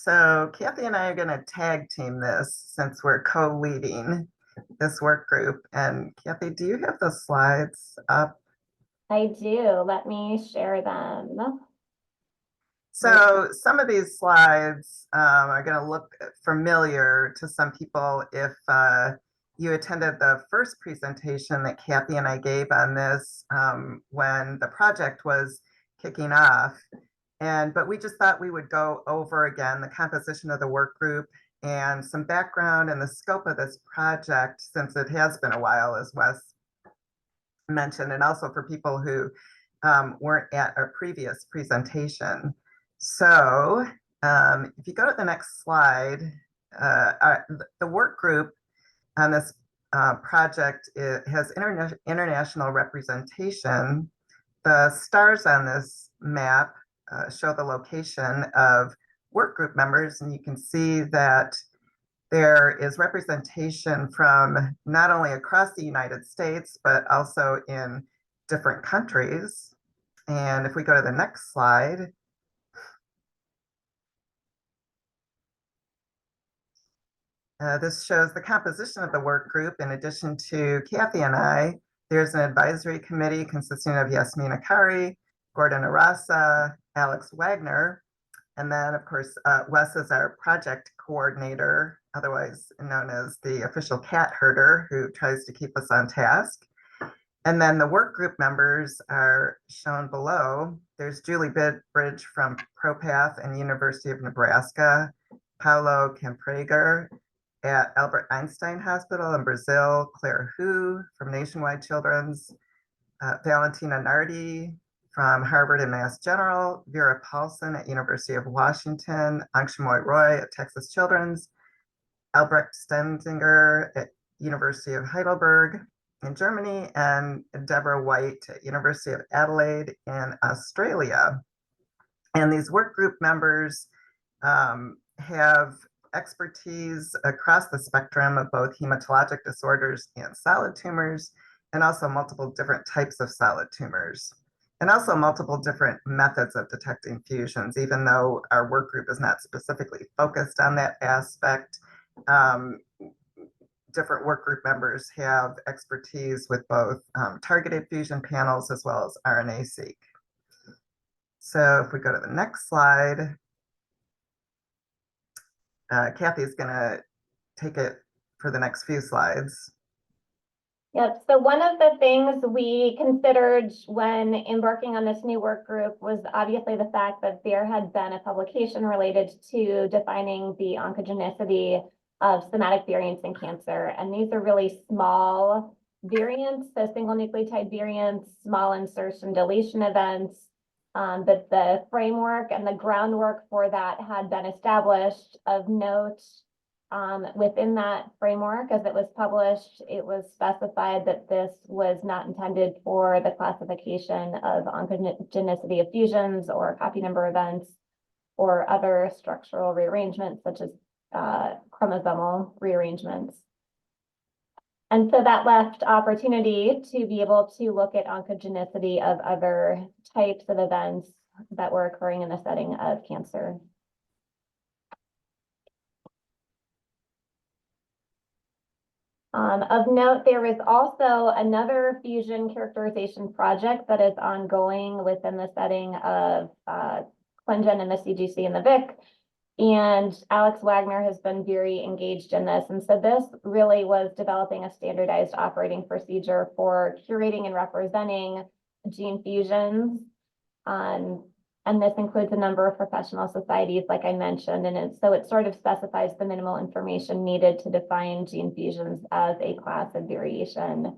So Kathy and I are going to tag team this since we're co-leading this work group. And Kathy, do you have the slides up? I do. Let me share them. So some of these slides are going to look familiar to some people if you attended the first presentation that Kathy and I gave on this when the project was kicking off. But we just thought we would go over again the composition of the work group and some background and the scope of this project, since it has been a while, as Wes mentioned, and also for people who weren't at our previous presentation. So if you go to the next slide, the work group on this project has international representation. The stars on this map show the location of work group members, and you can see that there is representation from not only across the United States, but also in different countries. And if we go to the next slide, this shows the composition of the work group. In addition to Kathy and I, there's an advisory committee consisting of Yasmin Akari, Gordon Arasa, Alex Wagner, and then, of course, Wes is our project coordinator, otherwise known as the official cat herder, who tries to keep us on task. And then the work group members are shown below. There's Julie Bridge from ProPath and University of Nebraska, Paulo Camprager at Albert Einstein Hospital in Brazil, Claire Hu from Nationwide Children's, Valentina Nardi from Harvard and Mass General, Vera Paulson at University of Washington, Angshumoy Roy at Texas Children's, Albrecht Stenzinger at University of Heidelberg in Germany, and Deborah White at University of Adelaide in Australia. And these work group members have expertise across the spectrum of both hematologic disorders and solid tumors, and also multiple different types of solid tumors, and also multiple different methods of detecting fusions. Even though our work group is not specifically focused on that aspect, different work group members have expertise with both targeted fusion panels as well as RNA-seq. So if we go to the next slide, Kathy's going to take it for the next few slides. Yep. So one of the things we considered when embarking on this new work group was obviously the fact that there had been a publication related to defining the oncogenicity of somatic variants in cancer. And these are really small variants, so single nucleotide variants, small insertion deletion events. But the framework and the groundwork for that had been established. Of note, within that framework, as it was published, it was specified that this was not intended for the classification of oncogenicity of fusions or copy number events or other structural rearrangements such as chromosomal rearrangements. And so that left opportunity to be able to look at oncogenicity of other types of events that were occurring in the setting of cancer. Of note, there is also another fusion characterization project that is ongoing within the setting of ClinGen and the CGC and the VICC. And Alex Wagner has been very engaged in this. And so this really was developing a standardized operating procedure for curating and representing gene fusions. And this includes a number of professional societies, like I mentioned, and so it sort of specifies the minimal information needed to define gene fusions as a class of variation.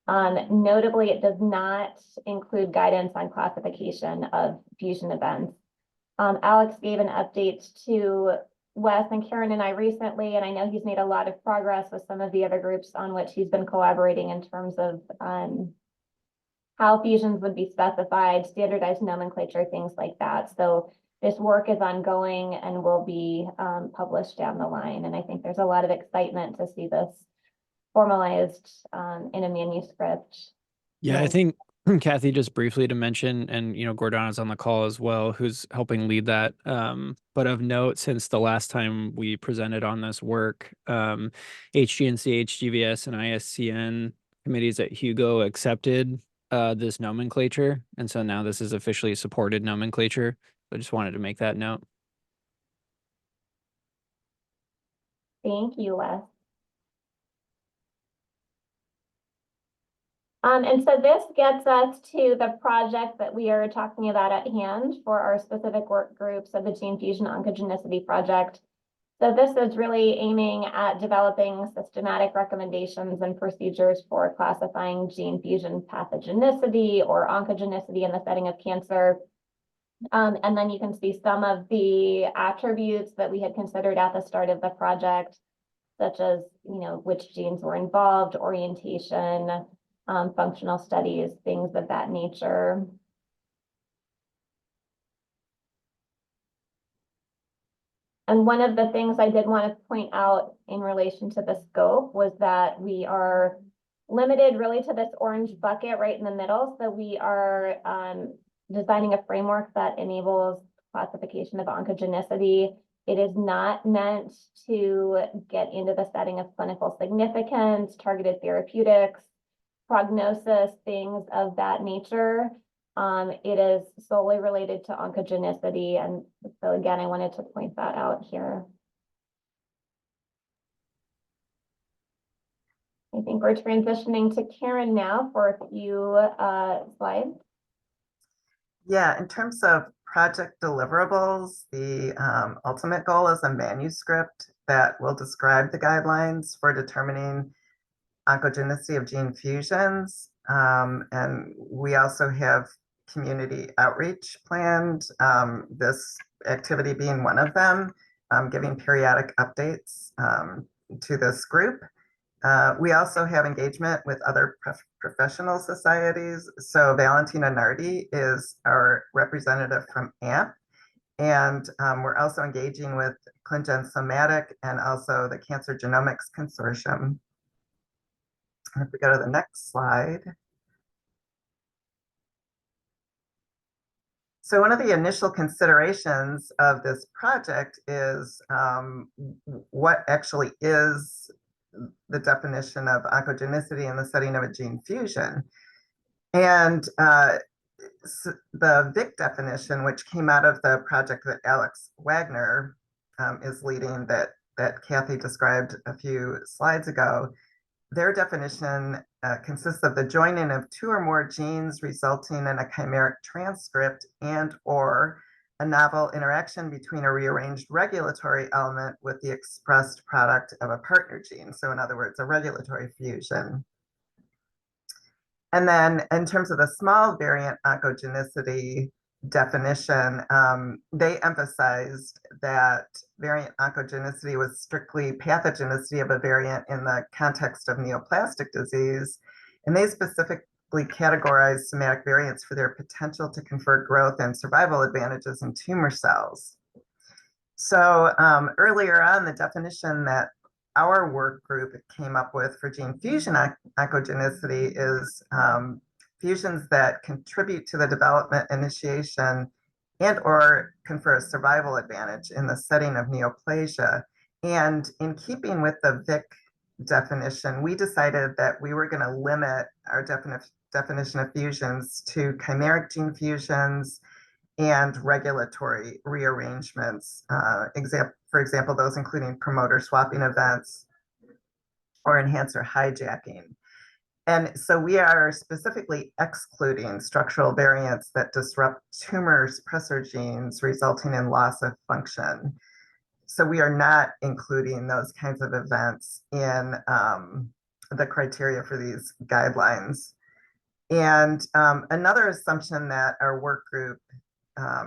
Notably, it does not include guidance on classification of fusion events. Alex gave an update to Wes and Karen and I recently, and I know he's made a lot of progress with some of the other groups on which he's been collaborating in terms of how fusions would be specified, standardized nomenclature, things like that. So this work is ongoing and will be published down the line. And I think there's a lot of excitement to see this formalized in a manuscript. Yeah, I think Kathy, just briefly to mention, and Gordana's on the call as well, who's helping lead that. But of note, since the last time we presented on this work, HGNC, HGVS, and ISCN committees at Hugo accepted this nomenclature, and so now this is officially supported nomenclature. I just wanted to make that note. Thank you, Wes. And so this gets us to the project that we are talking about at hand for our specific work groups of the Gene Fusion Oncogenicity project. So this is really aiming at developing systematic recommendations and procedures for classifying gene fusion pathogenicity or oncogenicity in the setting of cancer. And then you can see some of the attributes that we had considered at the start of the project, such as, which genes were involved, orientation, functional studies, things of that nature. And one of the things I did want to point out in relation to the scope was that we are limited really to this orange bucket right in the middle. So we are designing a framework that enables classification of oncogenicity. It is not meant to get into the setting of clinical significance, targeted therapeutics, prognosis, things of that nature. It is solely related to oncogenicity. And so again, I wanted to point that out here. I think we're transitioning to Karen now for a few slides. Yeah, in terms of project deliverables, the ultimate goal is a manuscript that will describe the guidelines for determining oncogenicity of gene fusions. And we also have community outreach planned, this activity being one of them, giving periodic updates to this group. We also have engagement with other professional societies. So Valentina Nardi is our representative from AMP. And we're also engaging with ClinGen Somatic and also the Cancer Genomics Consortium. If we go to the next slide. So one of the initial considerations of this project is what actually is the definition of oncogenicity in the setting of a gene fusion. And the VICC definition, which came out of the project that Alex Wagner is leading, that Kathy described a few slides ago, their definition consists of the joining of two or more genes resulting in a chimeric transcript and or a novel interaction between a rearranged regulatory element with the expressed product of a partner gene. So in other words, a regulatory fusion. And then in terms of the small variant oncogenicity definition, they emphasized that variant oncogenicity was strictly pathogenicity of a variant in the context of neoplastic disease. And they specifically categorized somatic variants for their potential to confer growth and survival advantages in tumor cells. So earlier on, the definition that our work group came up with for gene fusion oncogenicity is fusions that contribute to the development, initiation, and or confer a survival advantage in the setting of neoplasia. And in keeping with the VICC definition, we decided that we were going to limit our definition of fusions to chimeric gene fusions and regulatory rearrangements. For example, those including promoter swapping events or enhancer hijacking. And so we are specifically excluding structural variants that disrupt tumor suppressor genes, resulting in loss of function. So we are not including those kinds of events in the criteria for these guidelines. And another assumption that our work group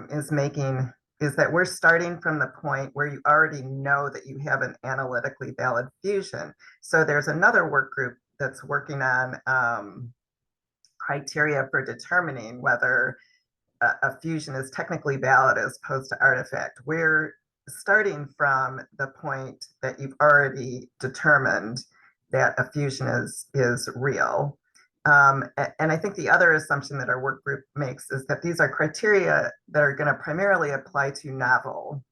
is making is that we're starting from the point where you already know that you have an analytically valid fusion. So there's another work group that's working on criteria for determining whether a fusion is technically valid as opposed to artifact. We're starting from the point that you've already determined that a fusion is real. And I think the other assumption that our work group makes is that these are criteria that are going to primarily apply to novel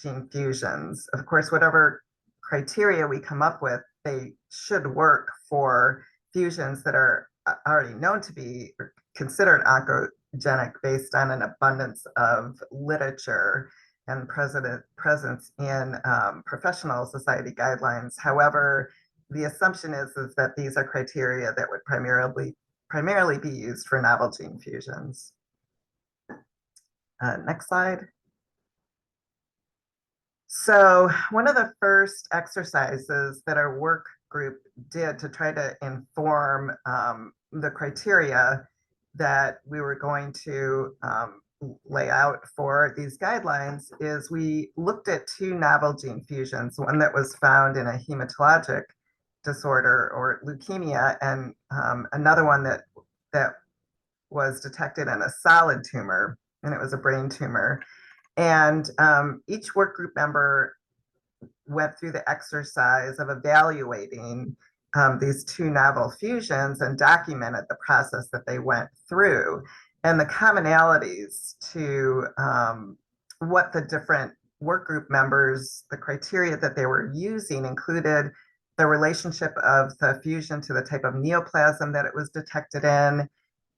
gene fusions. Of course, whatever criteria we come up with, they should work for fusions that are already known to be considered oncogenic based on an abundance of literature and presence in professional society guidelines. However, the assumption is that these are criteria that would primarily be used for novel gene fusions. Next slide. So one of the first exercises that our work group did to try to inform the criteria that we were going to lay out for these guidelines is we looked at two novel gene fusions, one that was found in a hematologic disorder or leukemia, and another one that was detected in a solid tumor, and it was a brain tumor. And each work group member went through the exercise of evaluating these two novel fusions and documented the process that they went through. And the commonalities to what the different work group members, the criteria that they were using included the relationship of the fusion to the type of neoplasm that it was detected in,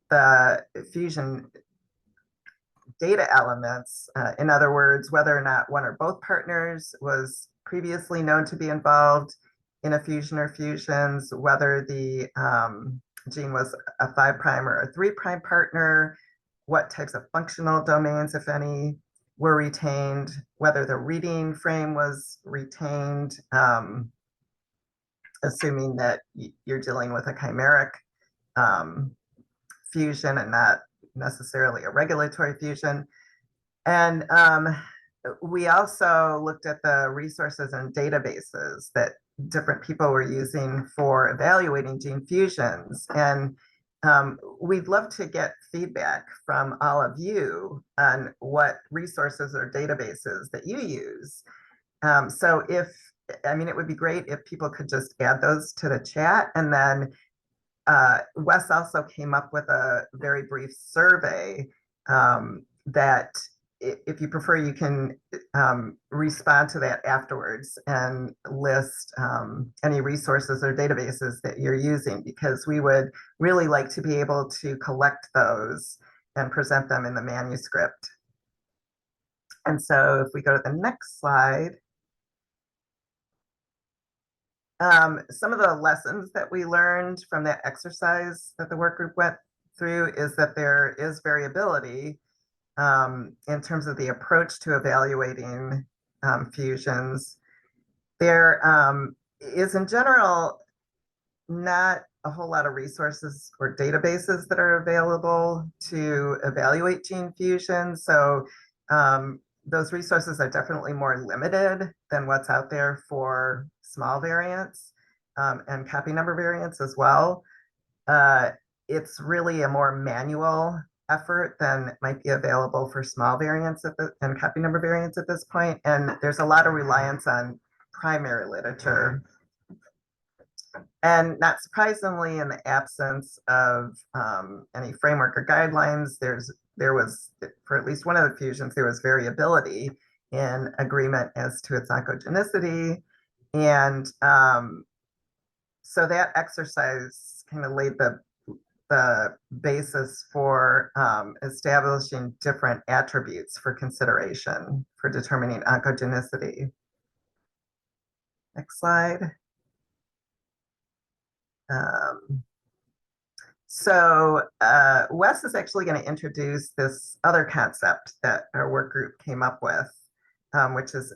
the fusion data elements, in other words, whether or not one or both partners was previously known to be involved in a fusion or fusions, whether the gene was a 5' or a 3' partner, what types of functional domains, if any, were retained, whether the reading frame was retained, assuming that you're dealing with a chimeric fusion and not necessarily a regulatory fusion. And we also looked at the resources and databases that different people were using for evaluating gene fusions. And we'd love to get feedback from all of you on what resources or databases that you use. So it would be great if people could just add those to the chat. And then Wes also came up with a very brief survey that if you prefer, you can respond to that afterwards and list any resources or databases that you're using, because we would really like to be able to collect those and present them in the manuscript. And so if we go to the next slide, some of the lessons that we learned from that exercise that the work group went through is that there is variability in terms of the approach to evaluating fusions. There is in general not a whole lot of resources or databases that are available to evaluate gene fusions. So those resources are definitely more limited than what's out there for small variants and copy number variants as well. It's really a more manual effort than might be available for small variants and copy number variants at this point. And there's a lot of reliance on primary literature. And not surprisingly, in the absence of any framework or guidelines, there was, for at least one of the fusions, there was variability in agreement as to its oncogenicity. And so that exercise kind of laid the basis for establishing different attributes for consideration for determining oncogenicity. Next slide. So Wes is actually going to introduce this other concept that our work group came up with, which is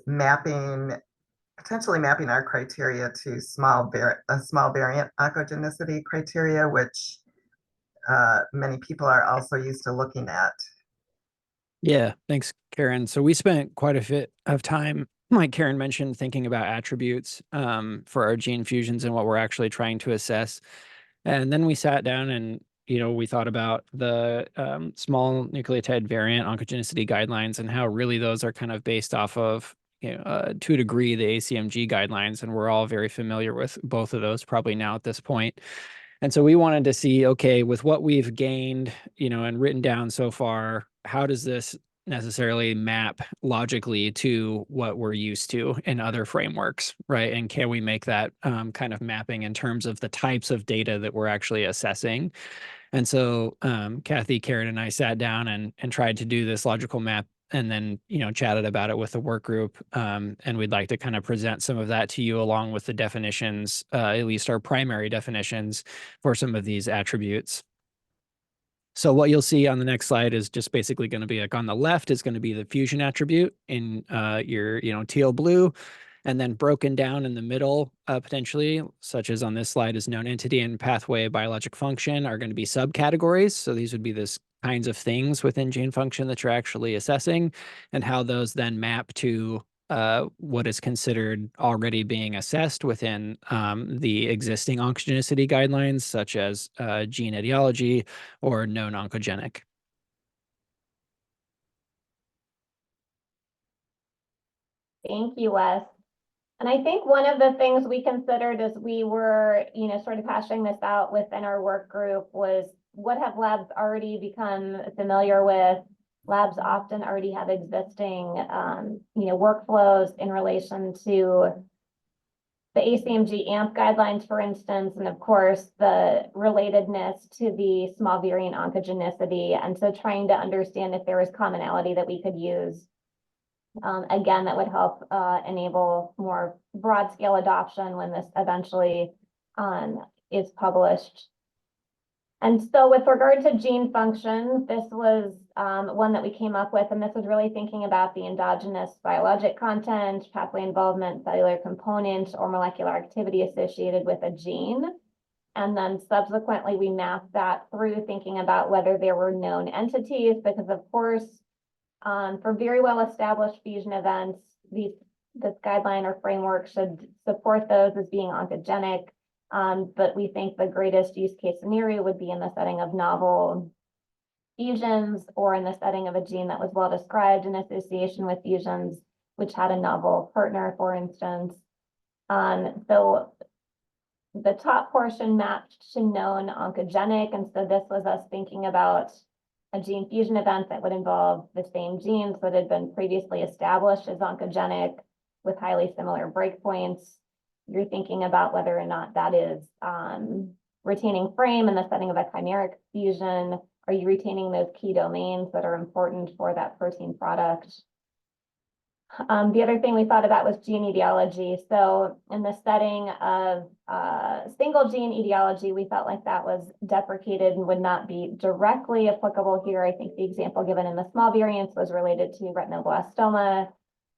potentially mapping our criteria to small variant oncogenicity criteria, which many people are also used to looking at. Yeah, thanks, Karen. So we spent quite a bit of time, like Karen mentioned, thinking about attributes for our gene fusions and what we're actually trying to assess. And then we sat down and, we thought about the small nucleotide variant oncogenicity guidelines and how really those are kind of based off of, to a degree, the ACMG guidelines. And we're all very familiar with both of those probably now at this point. And so we wanted to see, okay, with what we've gained, and written down so far, how does this necessarily map logically to what we're used to in other frameworks, right? And can we make that kind of mapping in terms of the types of data that we're actually assessing? And so Kathy, Karen, and I sat down and tried to do this logical map, and then chatted about it with the work group. And we'd like to kind of present some of that to you along with the definitions, at least our primary definitions for some of these attributes. So what you'll see on the next slide is just basically going to be like on the left is going to be the fusion attribute in your teal blue, and then broken down in the middle potentially, such as on this slide, is known entity and pathway biologic function are going to be subcategories. So these would be this kinds of things within gene function that you're actually assessing, and how those then map to what is considered already being assessed within the existing oncogenicity guidelines, such as gene etiology or known oncogenic. Thank you, Wes. And I think one of the things we considered as we were, sort of hashing this out within our work group was, what have labs already become familiar with? Labs often already have existing, workflows in relation to the ACMG AMP guidelines, for instance, and of course, the relatedness to the small variant oncogenicity. And so trying to understand if there was commonality that we could use. Again, that would help enable more broad scale adoption when this eventually is published. And so with regard to gene function, this was one that we came up with, and this was really thinking about the endogenous biologic content, pathway involvement, cellular component, or molecular activity associated with a gene. And then subsequently, we mapped that through thinking about whether there were known entities, because of course, for very well-established fusion events, this guideline or framework should support those as being oncogenic. But we think the greatest use case scenario would be in the setting of novel fusions, or in the setting of a gene that was well described in association with fusions, which had a novel partner, for instance. So the top portion mapped to known oncogenic, and so this was us thinking about a gene fusion event that would involve the same genes that had been previously established as oncogenic with highly similar breakpoints. You're thinking about whether or not that is retaining frame in the setting of a chimeric fusion. Are you retaining those key domains that are important for that protein product? The other thing we thought about was gene etiology. So in the setting of single gene etiology, we felt like that was deprecated and would not be directly applicable here. I think the example given in the small variants was related to retinoblastoma.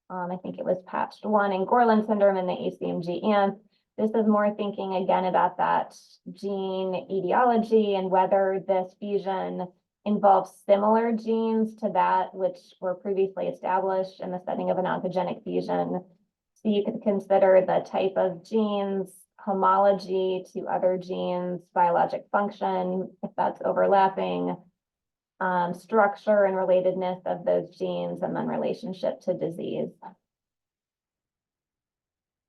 I think it was patched 1 in Gorlin syndrome in the ACMG AMP. This is more thinking again about that gene etiology and whether this fusion involves similar genes to that which were previously established in the setting of an oncogenic fusion. So you could consider the type of genes, homology to other genes, biologic function, if that's overlapping, structure and relatedness of those genes, and then relationship to disease.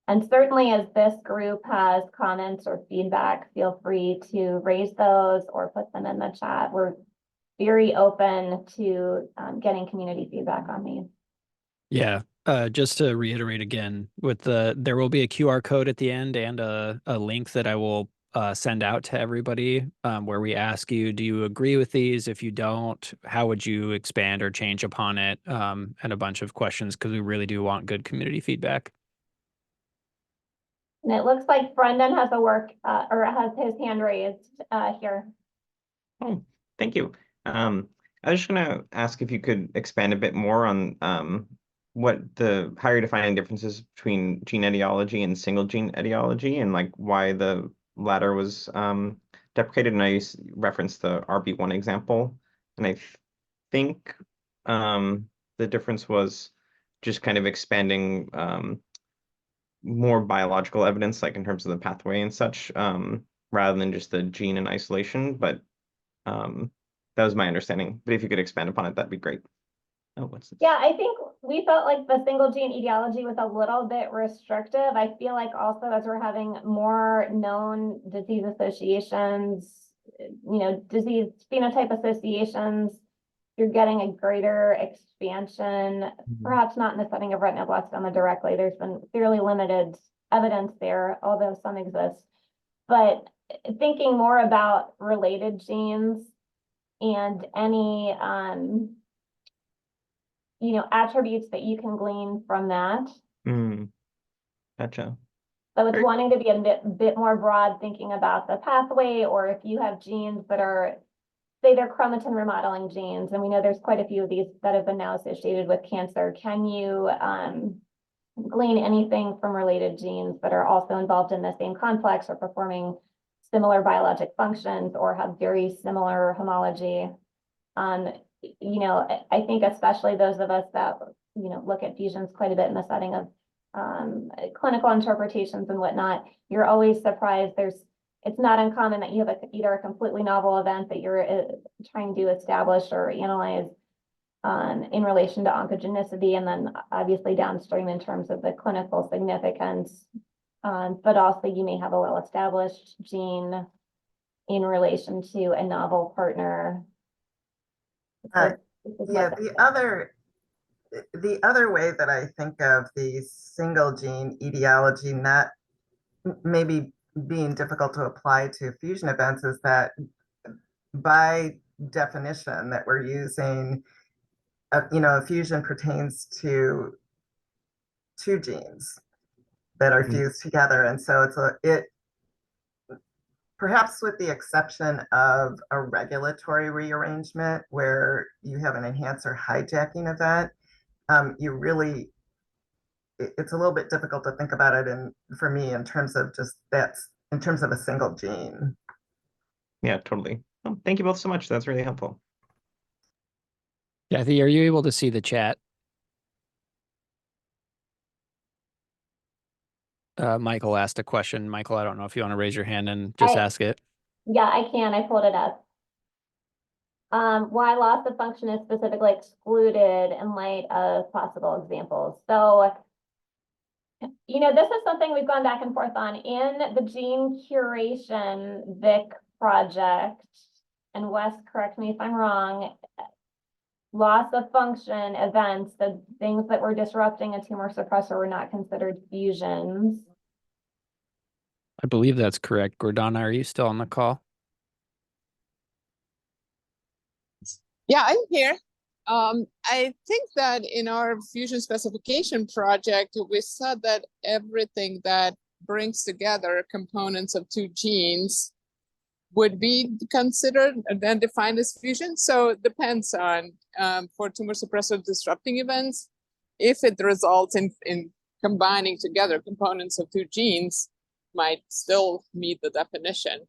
And certainly as this group has comments or feedback, feel free to raise those or put them in the chat. We're very open to getting community feedback on these. Yeah, just to reiterate again, there will be a QR code at the end and a link that I will send out to everybody where we ask you, do you agree with these? If you don't, how would you expand or change upon it? And a bunch of questions, because we really do want good community feedback. And it looks like Brendan has or has his hand raised here. Oh, thank you. I was just gonna ask if you could expand a bit more on how you're defining differences between gene etiology and single gene etiology, and like why the latter was deprecated. And I referenced the RB1 example, and I think the difference was just kind of expanding more biological evidence, like in terms of the pathway and such, rather than just the gene in isolation. But that was my understanding. But if you could expand upon it, that'd be great. Oh, what's this? Yeah, I think we felt like the single gene etiology was a little bit restrictive. I feel like also as we're having more known disease associations, disease phenotype associations, you're getting a greater expansion, perhaps not in the setting of retinoblastoma directly. There's been fairly limited evidence there, although some exist. But thinking more about related genes and any attributes that you can glean from that. Gotcha. So it's wanting to be a bit more broad, thinking about the pathway, or if you have genes that are, say they're chromatin remodeling genes, and we know there's quite a few of these that have been now associated with cancer. Can you glean anything from related genes that are also involved in the same complex or performing similar biologic functions or have very similar homology? I think especially those of us that, look at fusions quite a bit in the setting of clinical interpretations and whatnot, you're always surprised. It's not uncommon that you have either a completely novel event that you're trying to establish or analyze in relation to oncogenicity, and then obviously downstream in terms of the clinical significance. But also you may have a well-established gene in relation to a novel partner. Yeah, the other way that I think of the single gene etiology not maybe being difficult to apply to fusion events is that by definition that we're using, a fusion pertains to two genes that are fused together. And so perhaps with the exception of a regulatory rearrangement where you have an enhancer hijacking event, it's a little bit difficult to think about it for me in terms of in terms of a single gene. Yeah, totally. Oh, thank you both so much. That's really helpful. Kathy, are you able to see the chat? Michael asked a question. Michael, I don't know if you want to raise your hand and just ask it. Yeah, I can. I pulled it up. Why loss of function is specifically excluded in light of possible examples. So, this is something we've gone back and forth on in the gene curation VICC project. And Wes, correct me if I'm wrong. Loss of function events, the things that were disrupting a tumor suppressor were not considered fusions. I believe that's correct. Gordana, are you still on the call? Yeah, I'm here. I think that in our fusion specification project, we said that everything that brings together components of two genes would be considered and then defined as fusion. So it depends on, for tumor suppressor disrupting events, if it results in combining together components of two genes, might still meet the definition.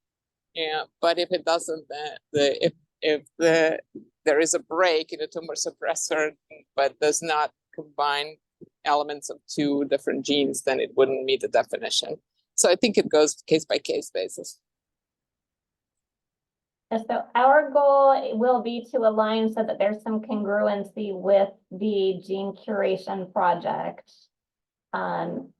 But if it doesn't, if there is a break in a tumor suppressor, but does not combine elements of two different genes, then it wouldn't meet the definition. So I think it goes case by case basis. And so our goal will be to align so that there's some congruency with the gene curation project from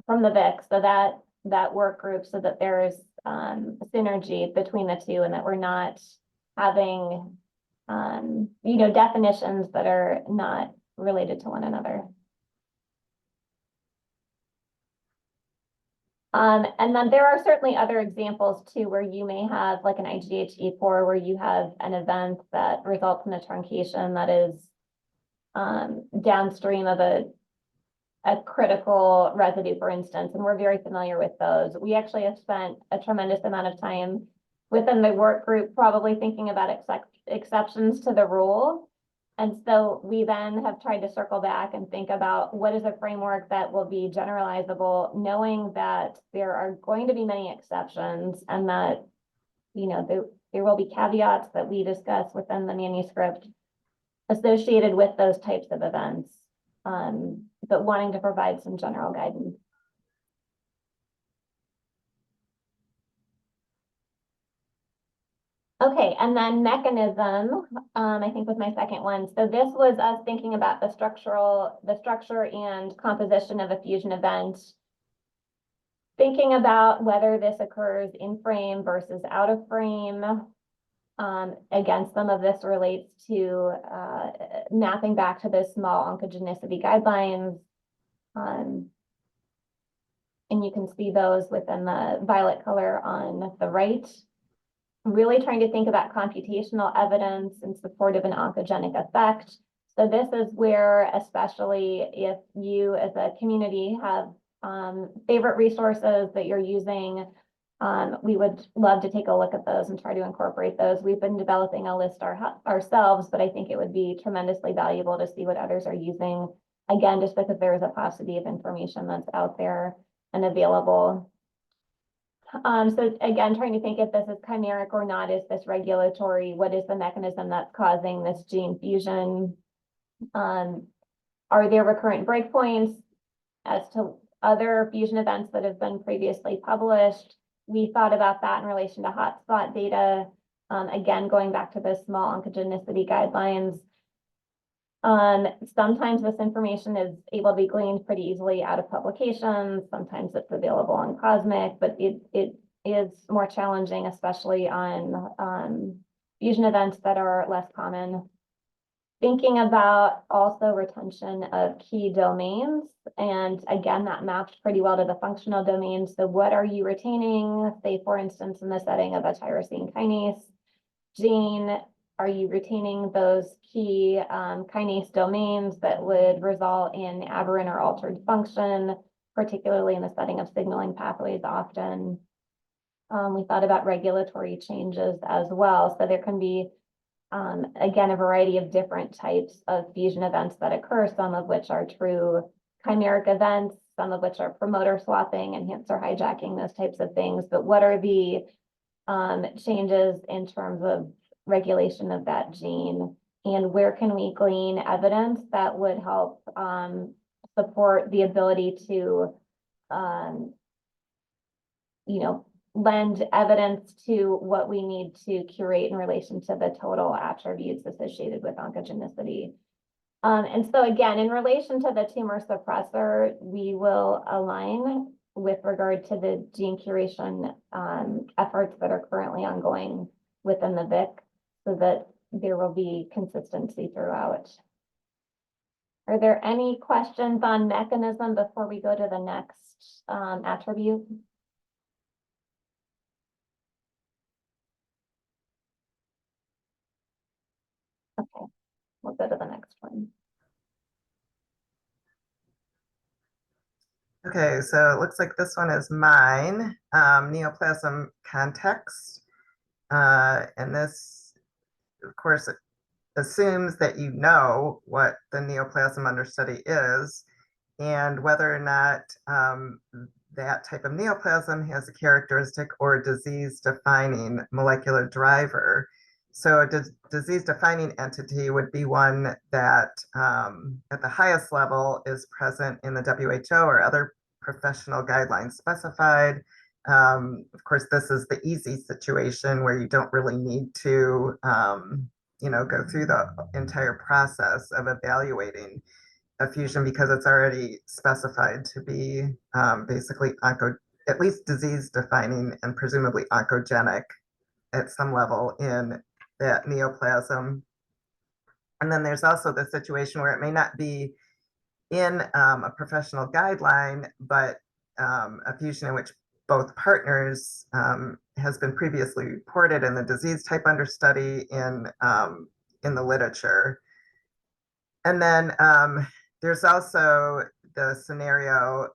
the VICC, so that work group, so that there's synergy between the two and that we're not having definitions that are not related to one another. And then there are certainly other examples too, where you may have like an IgHE4, where you have an event that results in a truncation that is downstream of a critical residue, for instance, and we're very familiar with those. We actually have spent a tremendous amount of time within the work group probably thinking about exceptions to the rule. And so we then have tried to circle back and think about what is a framework that will be generalizable, knowing that there are going to be many exceptions and that, there will be caveats that we discuss within the manuscript associated with those types of events, but wanting to provide some general guidance. Okay, and then mechanism, I think was my second one. So this was us thinking about the structure and composition of a fusion event. Thinking about whether this occurs in frame versus out of frame. Again, some of this relates to mapping back to the small oncogenicity guidelines. And you can see those within the violet color on the right. Really trying to think about computational evidence in support of an oncogenic effect. So this is where, especially if you as a community have favorite resources that you're using, we would love to take a look at those and try to incorporate those. We've been developing a list ourselves, but I think it would be tremendously valuable to see what others are using. Again, just because there is a paucity of information that's out there and available. So again, trying to think if this is chimeric or not, is this regulatory? What is the mechanism that's causing this gene fusion? Are there recurrent breakpoints as to other fusion events that have been previously published? We thought about that in relation to hotspot data. Again, going back to the small oncogenicity guidelines. Sometimes this information is able to be gleaned pretty easily out of publications. Sometimes it's available on Cosmic, but it is more challenging, especially on fusion events that are less common. Thinking about also retention of key domains. And again, that maps pretty well to the functional domains. So what are you retaining? Say, for instance, in the setting of a tyrosine kinase gene, are you retaining those key kinase domains that would result in aberrant or altered function, particularly in the setting of signaling pathways often? We thought about regulatory changes as well. So there can be, again, a variety of different types of fusion events that occur, some of which are true chimeric events, some of which are promoter swapping, enhancer hijacking, those types of things. But what are the changes in terms of regulation of that gene, and where can we glean evidence that would help support the ability to lend evidence to what we need to curate in relation to the total attributes associated with oncogenicity. And so again, in relation to the tumor suppressor, we will align with regard to the gene curation efforts that are currently ongoing within the VICC, so that there will be consistency throughout. Are there any questions on mechanism before we go to the next attribute? Okay, we'll go to the next one. Okay, so it looks like this one is mine, neoplasm context. And this, of course, it assumes that you know what the neoplasm under study is and whether or not that type of neoplasm has a characteristic or disease-defining molecular driver. So a disease-defining entity would be one that at the highest level is present in the WHO or other professional guidelines specified. Of course, this is the easy situation where you don't really need to go through the entire process of evaluating a fusion because it's already specified to be basically at least disease defining and presumably oncogenic at some level in that neoplasm. And then there's also the situation where it may not be in a professional guideline, but a fusion in which both partners has been previously reported in the disease type under study in the literature. And then there's also the scenario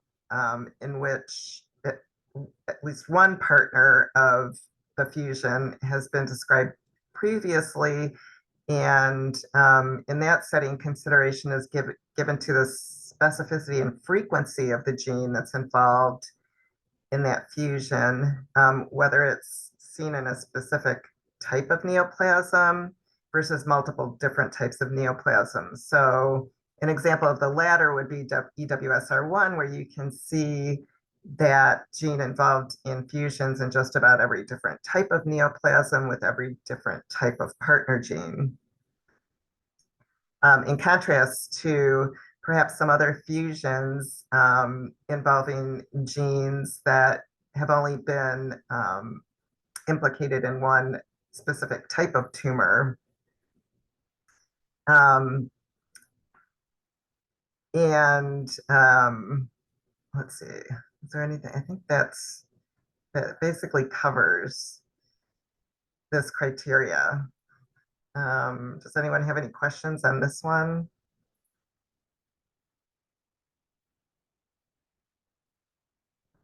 in which at least one partner of the fusion has been described previously, and in that setting, consideration is given to the specificity and frequency of the gene that's involved in that fusion, whether it's seen in a specific type of neoplasm versus multiple different types of neoplasms. So an example of the latter would be EWSR1, where you can see that gene involved in fusions in just about every different type of neoplasm with every different type of partner gene. In contrast to perhaps some other fusions involving genes that have only been implicated in one specific type of tumor. Let's see, is there anything? I think that basically covers this criteria. Does anyone have any questions on this one?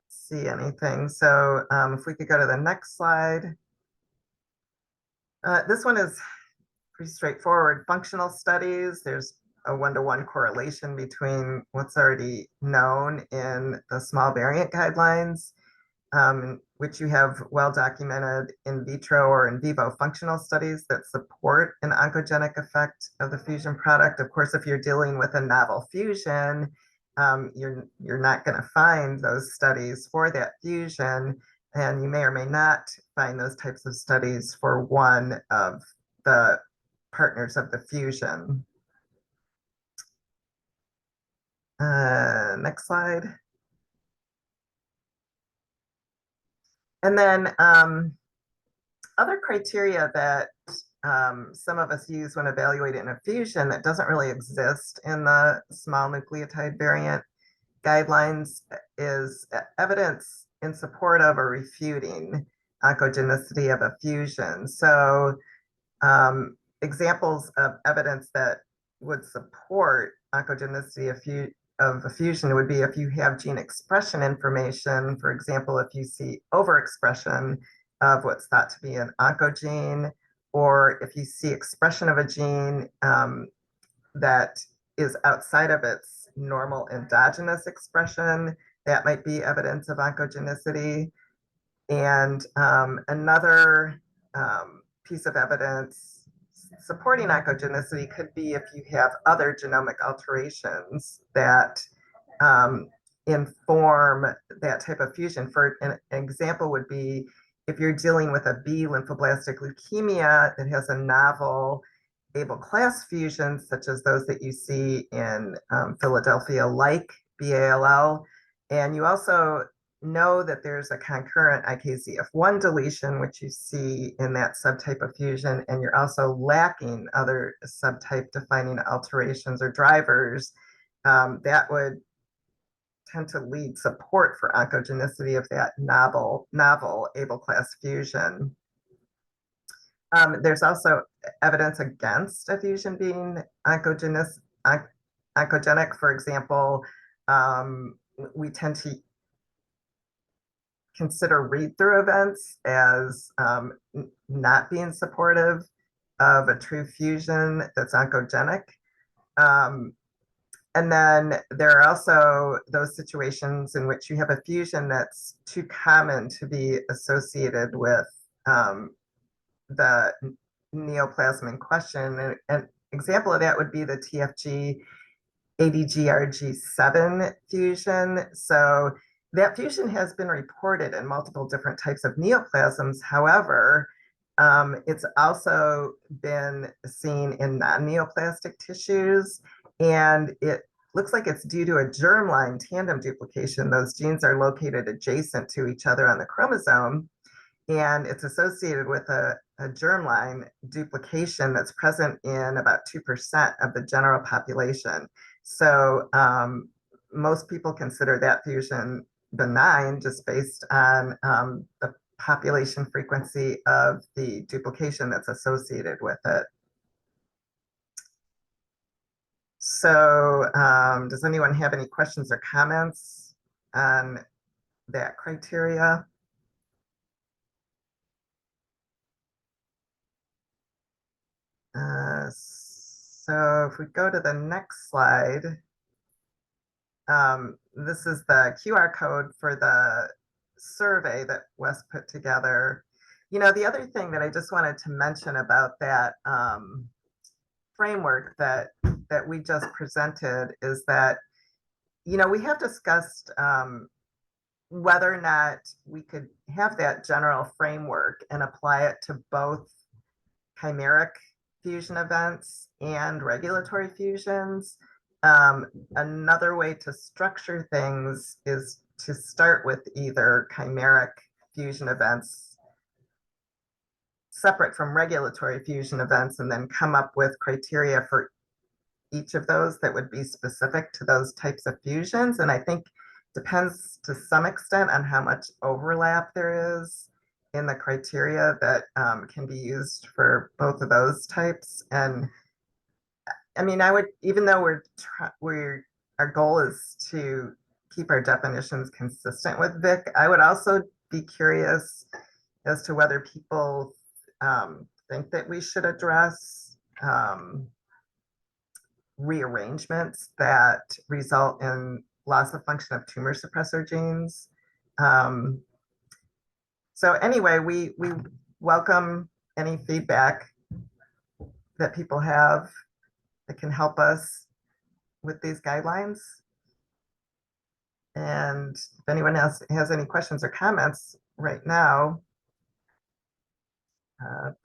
See anything? So if we could go to the next slide. This one is pretty straightforward. Functional studies, there's a one-to-one correlation between what's already known in the small variant guidelines, which you have well documented in vitro or in vivo functional studies that support an oncogenic effect of the fusion product. Of course, if you're dealing with a novel fusion, you're not going to find those studies for that fusion, and you may or may not find those types of studies for one of the partners of the fusion. Next slide. And then other criteria that some of us use when evaluating a fusion that doesn't really exist in the small nucleotide variant guidelines is evidence in support of or refuting oncogenicity of a fusion. So examples of evidence that would support oncogenicity of a fusion would be if you have gene expression information. For example, if you see overexpression of what's thought to be an oncogene, or if you see expression of a gene that is outside of its normal endogenous expression, that might be evidence of oncogenicity. And another piece of evidence supporting oncogenicity could be if you have other genomic alterations that inform that type of fusion. For an example would be if you're dealing with a B lymphoblastic leukemia that has a novel Abel class fusion, such as those that you see in Philadelphia, like BALL, and you also know that there's a concurrent IKZF1 deletion, which you see in that subtype of fusion, and you're also lacking other subtype defining alterations or drivers, that would tend to lead support for oncogenicity of that novel Abel class fusion. There's also evidence against a fusion being oncogenic. For example, we tend to consider read-through events as not being supportive of a true fusion that's oncogenic. And then there are also those situations in which you have a fusion that's too common to be associated with the neoplasm in question. And an example of that would be the TFG ADGRG7 fusion. So that fusion has been reported in multiple different types of neoplasms. However, it's also been seen in non-neoplastic tissues, and it looks like it's due to a germline tandem duplication. Those genes are located adjacent to each other on the chromosome, and it's associated with a germline duplication that's present in about 2% of the general population. So most people consider that fusion benign just based on the population frequency of the duplication that's associated with it. So does anyone have any questions or comments on that criteria? So if we go to the next slide, this is the QR code for the survey that Wes put together. You know, the other thing that I just wanted to mention about that framework that we just presented is that, you know, we have discussed whether or not we could have that general framework and apply it to both chimeric fusion events and regulatory fusions. Another way to structure things is to start with either chimeric fusion events separate from regulatory fusion events, and then come up with criteria for each of those that would be specific to those types of fusions. And I think depends to some extent on how much overlap there is in the criteria that can be used for both of those types. And I mean, I would, even though our goal is to keep our definitions consistent with VICC, I would also be curious as to whether people think that we should address rearrangements that result in loss of function of tumor suppressor genes. So anyway, we welcome any feedback that people have that can help us with these guidelines. And if anyone else has any questions or comments right now,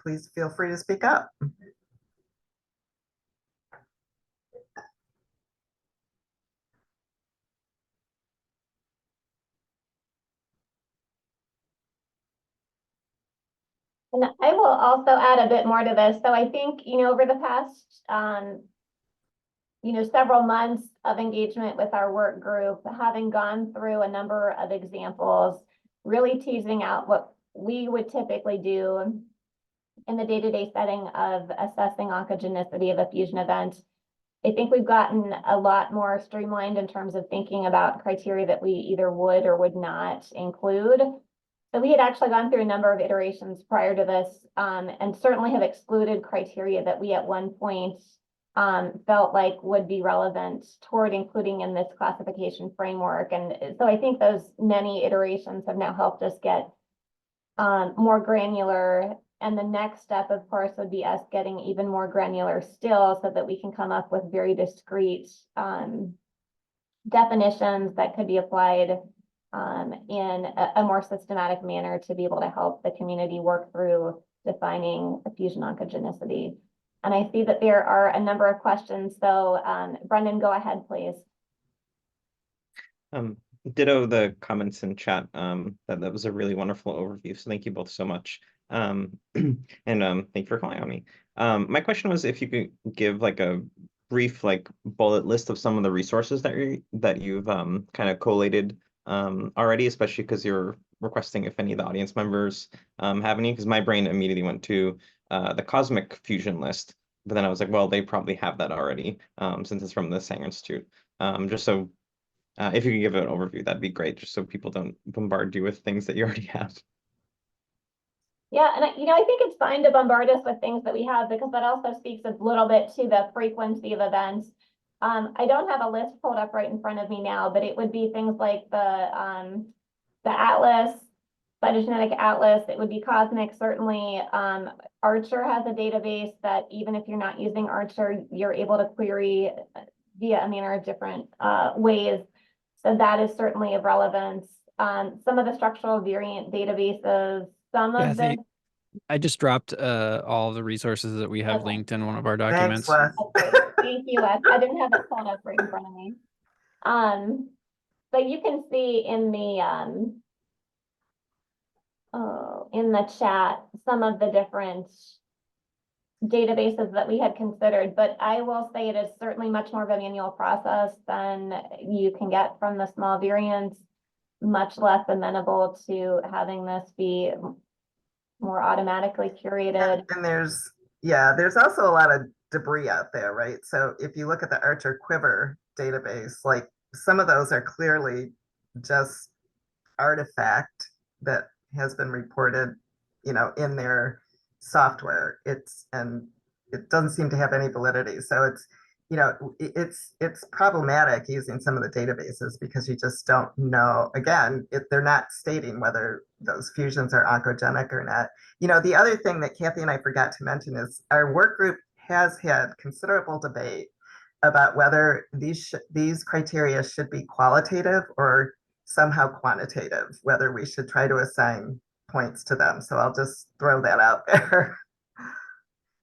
please feel free to speak up. And I will also add a bit more to this. So I think, over the past, several months of engagement with our work group, having gone through a number of examples, really teasing out what we would typically do in the day-to-day setting of assessing oncogenicity of a fusion event. I think we've gotten a lot more streamlined in terms of thinking about criteria that we either would or would not include. So we had actually gone through a number of iterations prior to this, and certainly have excluded criteria that we at one point felt like would be relevant toward including in this classification framework. And so I think those many iterations have now helped us get more granular. And the next step, of course, would be us getting even more granular still, so that we can come up with very discrete definitions that could be applied in a more systematic manner to be able to help the community work through defining a fusion oncogenicity. And I see that there are a number of questions. So Brendan, go ahead, please. Ditto the comments in chat. That was a really wonderful overview. So thank you both so much. And thank you for calling on me. My question was if you could give like a brief bullet list of some of the resources that you've kind of collated already, especially because you're requesting if any of the audience members have any, because my brain immediately went to the cosmic fusion list, but then I was like, well, they probably have that already since it's from the Sanger Institute. Just so if you could give an overview, that'd be great, just so people don't bombard you with things that you already have. Yeah, and I think it's fine to bombard us with things that we have, because that also speaks a little bit to the frequency of events. I don't have a list pulled up right in front of me now, but it would be things like the atlas, cytogenetic atlas. It would be cosmic, certainly. Archer has a database that even if you're not using Archer, you're able to query via a manner of different ways. So that is certainly of relevance. Some of the structural variant databases, some of the I just dropped all the resources that we have linked in one of our documents. Thanks, Wes. Okay. Thank you, Wes. I didn't have it pulled up right in front of me. But you can see in the chat some of the different databases that we had considered, but I will say it is certainly much more of a manual process than you can get from the small variants, much less amenable to having this be more automatically curated. And there's also a lot of debris out there, right? So if you look at the Archer Quiver database, like some of those are clearly just artifact that has been reported, in their software. And it doesn't seem to have any validity. So it's problematic using some of the databases because you just don't know. Again, they're not stating whether those fusions are oncogenic or not. The other thing that Kathy and I forgot to mention is our work group has had considerable debate about whether these criteria should be qualitative or somehow quantitative, whether we should try to assign points to them. So I'll just throw that out there.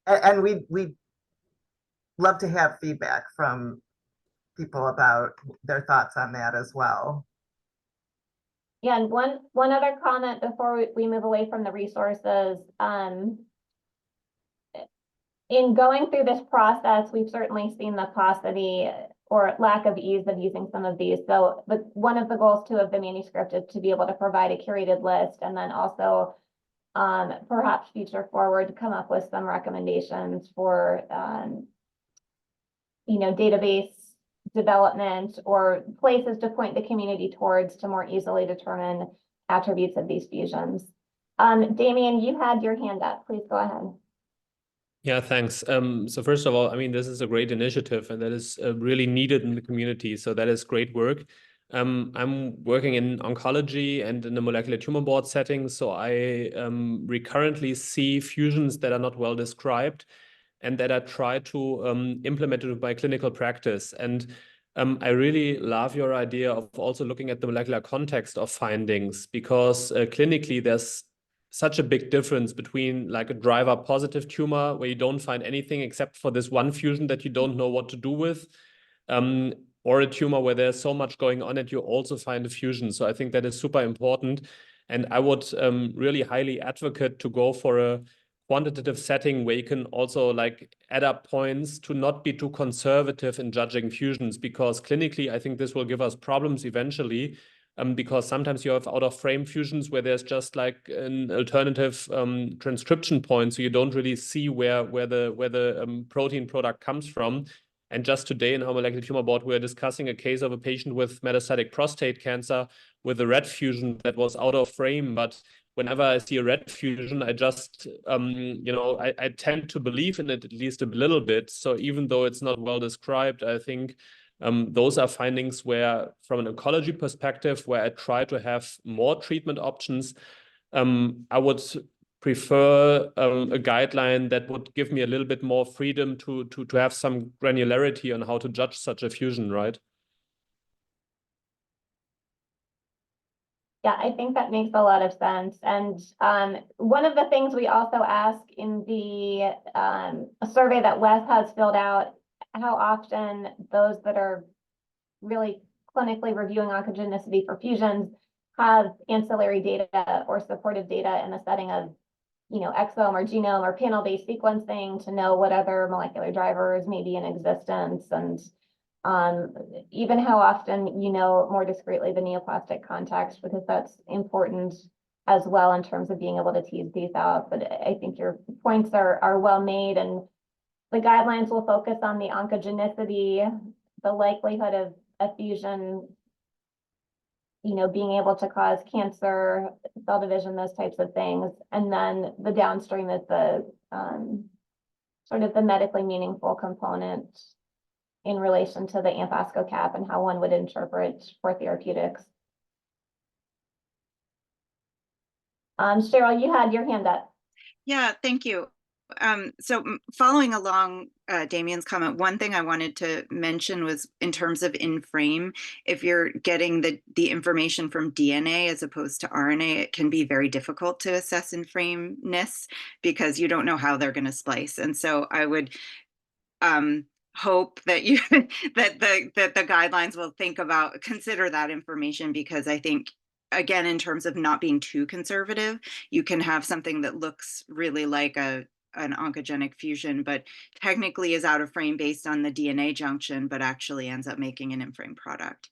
And we love to have feedback from people about their thoughts on that as well. Yeah, and one other comment before we move away from the resources. In going through this process, we've certainly seen the paucity or lack of ease of using some of these. So, but one of the goals too of the manuscript is to be able to provide a curated list, and then also perhaps future forward come up with some recommendations for database development or places to point the community towards to more easily determine attributes of these fusions. Damien, you had your hand up. Please go ahead. Yeah, thanks. So first of all, I mean, this is a great initiative and that is really needed in the community. So that is great work. I'm working in oncology and in the molecular tumor board setting. So I recurrently see fusions that are not well described and that I try to implement it by clinical practice. And I really love your idea of also looking at the molecular context of findings, because clinically there's such a big difference between like a driver positive tumor where you don't find anything except for this one fusion that you don't know what to do with, or a tumor where there's so much going on and you also find a fusion. So I think that is super important. And I would really highly advocate to go for a quantitative setting where you can also like add up points to not be too conservative in judging fusions, because clinically, I think this will give us problems eventually. Because sometimes you have out of frame fusions where there's just like an alternative transcription point, so you don't really see where the protein product comes from. And just today in our molecular tumor board, we're discussing a case of a patient with metastatic prostate cancer with a red fusion that was out of frame. But whenever I see a red fusion, I just, I tend to believe in it at least a little bit. So even though it's not well described, I think those are findings where, from an oncology perspective, where I try to have more treatment options, I would prefer a guideline that would give me a little bit more freedom to have some granularity on how to judge such a fusion, right? Yeah, I think that makes a lot of sense. And one of the things we also ask in the survey that Wes has filled out, how often those that are really clinically reviewing oncogenicity for fusions have ancillary data or supportive data in the setting of, exome or genome or panel-based sequencing to know what other molecular drivers may be in existence, and even how often more discreetly the neoplastic context, because that's important as well in terms of being able to tease these out. But I think your points are well made, and the guidelines will focus on the oncogenicity, the likelihood of a fusion, being able to cause cancer, cell division, those types of things. And then the downstream is the sort of the medically meaningful component in relation to the AMP-ASCO cap and how one would interpret for therapeutics. Cheryl, you had your hand up. Yeah, thank you. So following along Damien's comment, one thing I wanted to mention was in terms of in frame, if you're getting the information from DNA as opposed to RNA, it can be very difficult to assess in frameness because you don't know how they're going to splice. And so I would hope that that the guidelines will consider that information, because I think, again, in terms of not being too conservative, you can have something that looks really like an oncogenic fusion, but technically is out of frame based on the DNA junction, but actually ends up making an in-frame product.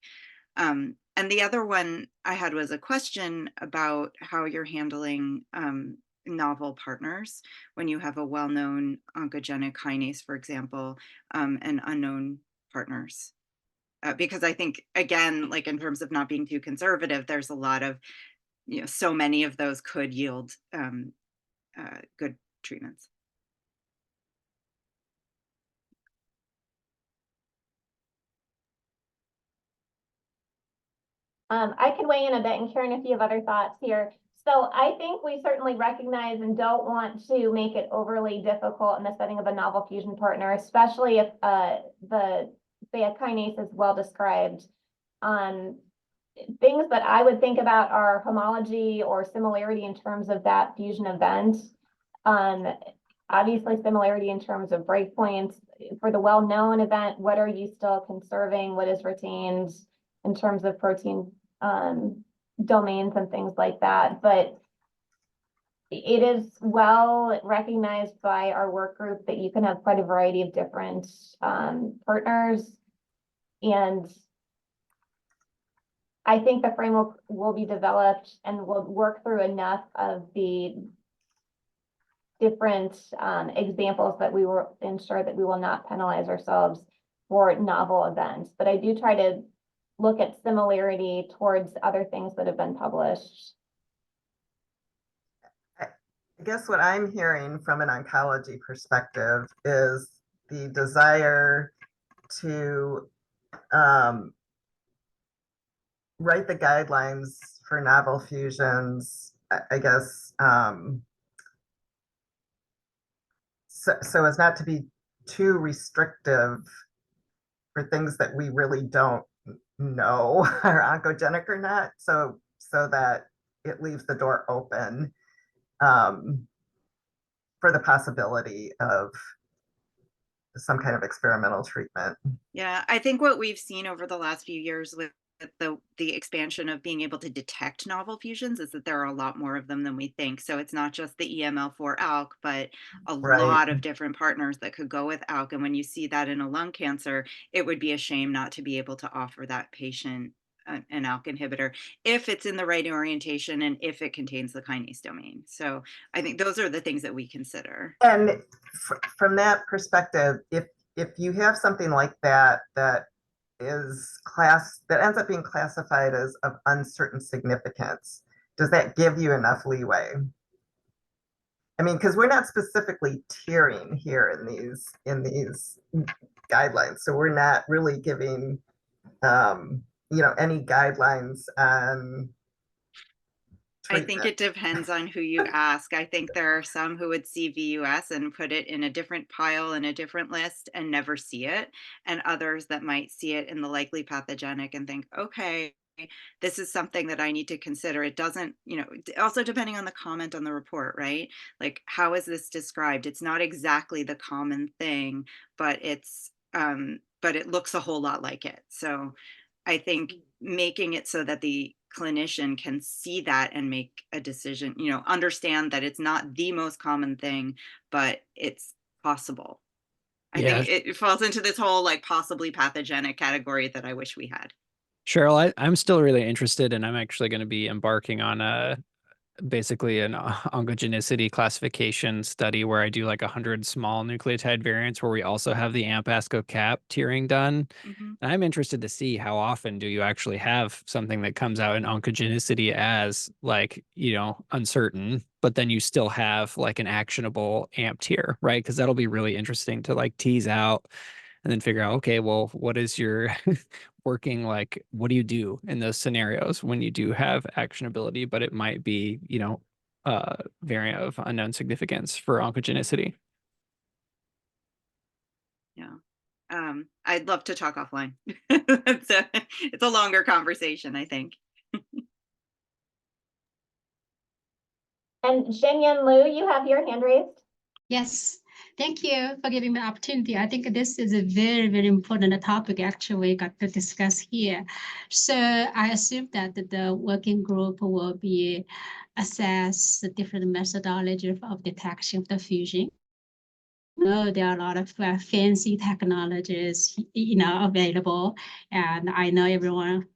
And the other one I had was a question about how you're handling novel partners when you have a well-known oncogenic kinase, for example, and unknown partners. Because I think, again, like in terms of not being too conservative, there's a lot of, so many of those could yield good treatments. I can weigh in a bit, and Karen, if you have other thoughts here. So I think we certainly recognize and don't want to make it overly difficult in the setting of a novel fusion partner, especially if say a kinase is well described. things that I would think about are homology or similarity in terms of that fusion event. Obviously similarity in terms of breakpoints. For the well-known event, what are you still conserving? What is retained in terms of protein domains and things like that? But it is well recognized by our work group that you can have quite a variety of different partners. And I think the framework will be developed and will work through enough of the different examples that we will ensure that we will not penalize ourselves for novel events. But I do try to look at similarity towards other things that have been published. I guess what I'm hearing from an oncology perspective is the desire to write the guidelines for novel fusions, I guess, so as not to be too restrictive for things that we really don't know are oncogenic or not, so that it leaves the door open for the possibility of some kind of experimental treatment. Yeah, I think what we've seen over the last few years with the expansion of being able to detect novel fusions is that there are a lot more of them than we think. So it's not just the EML4 ALK, but a lot of different partners that could go with ALK. And when you see that in a lung cancer, it would be a shame not to be able to offer that patient an ALK inhibitor if it's in the right orientation and if it contains the kinase domain. So I think those are the things that we consider. And from that perspective, if you have something like that that ends up being classified as of uncertain significance, does that give you enough leeway? I mean, because we're not specifically tiering here in these guidelines, so we're not really giving any guidelines on I think it depends on who you ask. I think there are some who would see VUS and put it in a different pile in a different list and never see it, and others that might see it in the likely pathogenic and think, okay, this is something that I need to consider. It doesn't, also depending on the comment on the report, right? Like, how is this described? It's not exactly the common thing, but but it looks a whole lot like it. So I think making it so that the clinician can see that and make a decision, understand that it's not the most common thing, but it's possible. I think it falls into this whole like possibly pathogenic category that I wish we had. Cheryl, I'm still really interested, and I'm actually going to be embarking on basically an oncogenicity classification study where I do like 100 small nucleotide variants where we also have the AMP-ASCO-CAP tiering done. Mm-hmm. And I'm interested to see how often do you actually have something that comes out in oncogenicity as like, uncertain, but then you still have like an actionable AMP tier, right? Because that'll be really interesting to like tease out and then figure out, okay, well, what is your working, like, what do you do in those scenarios when you do have actionability, but it might be, variant of unknown significance for oncogenicity? Yeah. I'd love to talk offline. It's a longer conversation, I think. And Shenyan Liu, you have your hand raised. Yes, thank you for giving me the opportunity. I think this is a very, very important topic actually we got to discuss here. So I assume that the working group will be assess the different methodology of detection of the fusion. There are a lot of fancy technologies, available, and I know everyone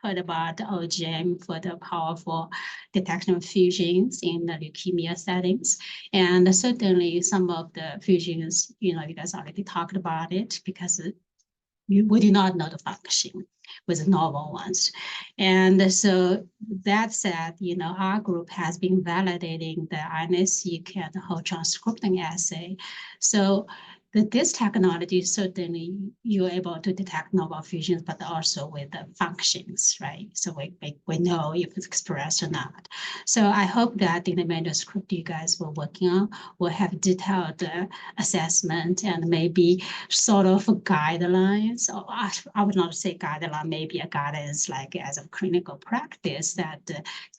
heard about OGM for the powerful detection of fusions in the leukemia settings. And certainly some of the fusions, you guys already talked about it because we do not know the function with the novel ones. And so that said, our group has been validating the RNA-seq and the whole transcriptome assay. So this technology, certainly you're able to detect novel fusions, but also with the functions, right? So we know if it's expressed or not. So I hope that in the manuscript you guys were working on will have detailed assessment and maybe sort of guidelines, or I would not say guideline, maybe a guidance like as a clinical practice that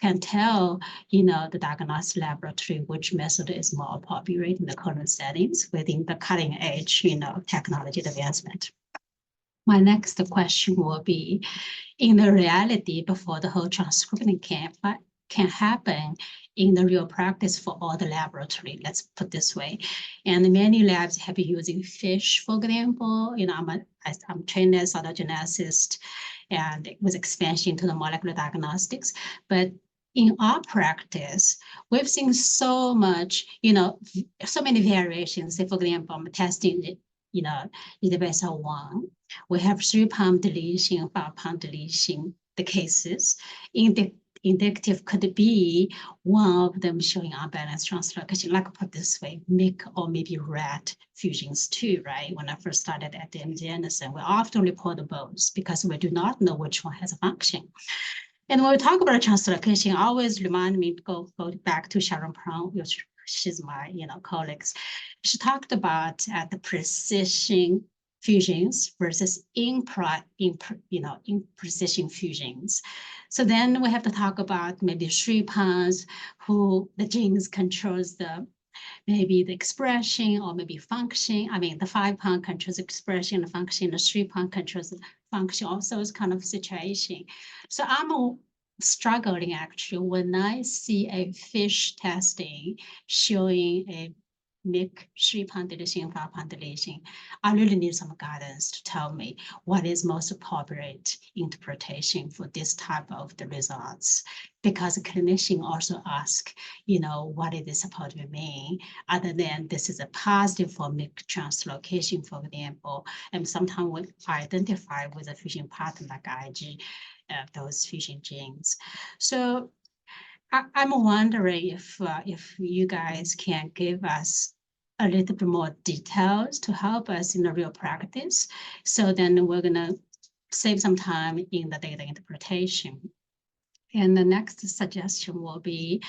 can tell, the diagnostic laboratory which method is more appropriate in the current settings within the cutting edge, technology advancement. My next question will be, in the reality, before the whole transcription can happen in the real practice for all the laboratory, let's put this way. And many labs have been using FISH, for example. I'm trained as cytogeneticist and with expansion to the molecular diagnostics. But in our practice, we've seen so much, so many variations. Say, for example, I'm testing, the one. We have 3' deletion, 5' deletion, the cases. Indicative could be one of them showing unbalanced translocation, like put this way, MYC or maybe RAT fusions too, right? When I first started at the MD Anderson, we often report both because we do not know which one has a function. And when we talk about translocation, always remind me to go back to Sharon Brown, which she's my colleagues. She talked about the precision fusions versus imprecision fusions. So then we have to talk about maybe 3' who the genes controls maybe the expression or maybe function. I mean, the 5' controls expression, the function, the 3' controls the function, also is kind of situation. So I'm struggling actually when I see a FISH testing showing a MYC 3' deletion, 5' deletion. I really need some guidance to tell me what is most appropriate interpretation for this type of the results. Because the clinician also ask, what is it supposed to mean, other than this is a positive for MYC translocation, for example, and sometimes we identify with a fusion pattern like IG, those fusion genes. So I'm wondering if you guys can give us a little bit more details to help us in the real practice. So then we're gonna save some time in the data interpretation. And the next suggestion will be,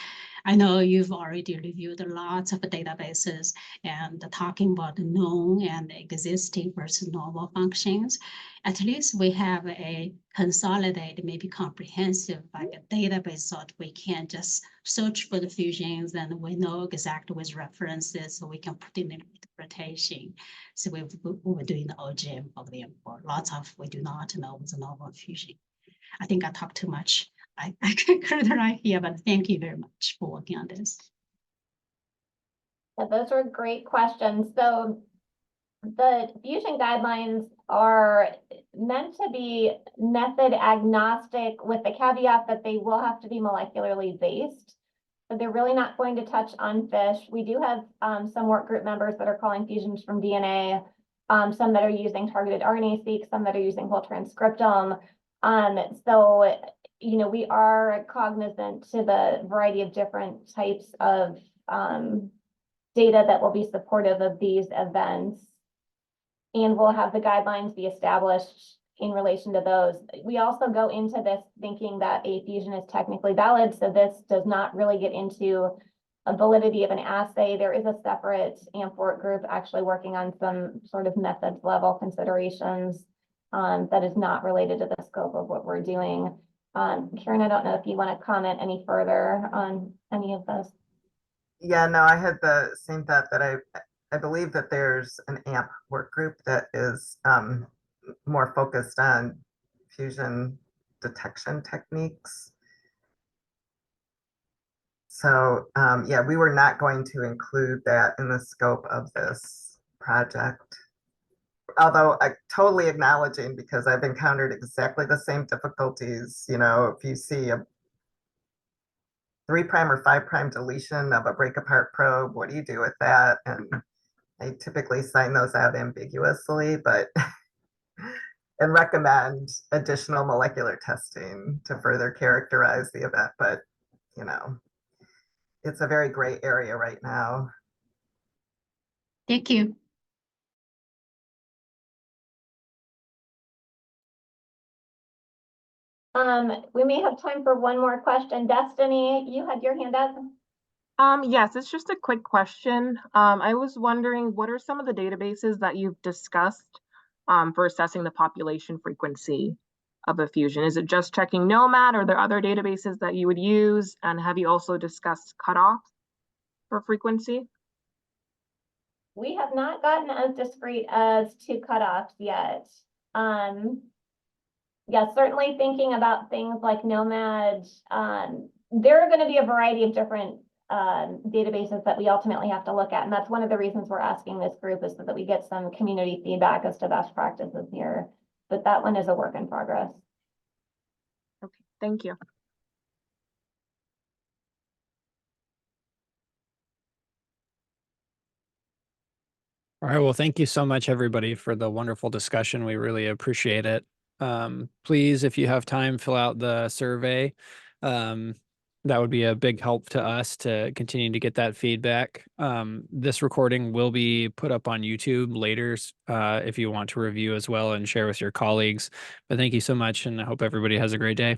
I know you've already reviewed lots of databases and talking about the known and existing versus novel functions. At least we have a consolidated, maybe comprehensive, like a database, so that we can just search for the fusions and we know exactly with references, so we can put in an interpretation. So we were doing the OGM, for example. Lots of we do not know what's a novel fusion. I think I talked too much. I can further right here, but thank you very much for working on this. Yeah, those were great questions. So the fusion guidelines are meant to be method agnostic with the caveat that they will have to be molecularly based. But they're really not going to touch on FISH. We do have some work group members that are calling fusions from DNA, some that are using targeted RNA-seq, some that are using whole transcriptome. So we are cognizant to the variety of different types of data that will be supportive of these events. And we'll have the guidelines be established in relation to those. We also go into this thinking that a fusion is technically valid. So this does not really get into a validity of an assay. There is a separate AMP work group actually working on some sort of methods level considerations that is not related to the scope of what we're doing. Karen, I don't know if you want to comment any further on any of this. Yeah, no, I had the same thought that I believe that there's an AMP work group that is more focused on fusion detection techniques. So yeah, we were not going to include that in the scope of this project. Although I totally acknowledging, because I've encountered exactly the same difficulties, if you see a 3' or 5' deletion of a break apart probe, what do you do with that? And I typically sign those out ambiguously, but and recommend additional molecular testing to further characterize the event. But, it's a very gray area right now. Thank you. We may have time for one more question. Destiny, you had your hand up? Yes, it's just a quick question. I was wondering, what are some of the databases that you've discussed for assessing the population frequency of a fusion? Is it just checking Nomad, or are there other databases that you would use? And have you also discussed cutoffs for frequency? We have not gotten as discrete as to cutoffs yet. Yeah, certainly thinking about things like Nomad, there are going to be a variety of different databases that we ultimately have to look at. And that's one of the reasons we're asking this group, is so that we get some community feedback as to best practices here. But that one is a work in progress. Okay, thank you. All right. Well, thank you so much, everybody, for the wonderful discussion. We really appreciate it. Please, if you have time, fill out the survey. That would be a big help to us to continue to get that feedback. This recording will be put up on YouTube later if you want to review as well and share with your colleagues. But thank you so much, and I hope everybody has a great day.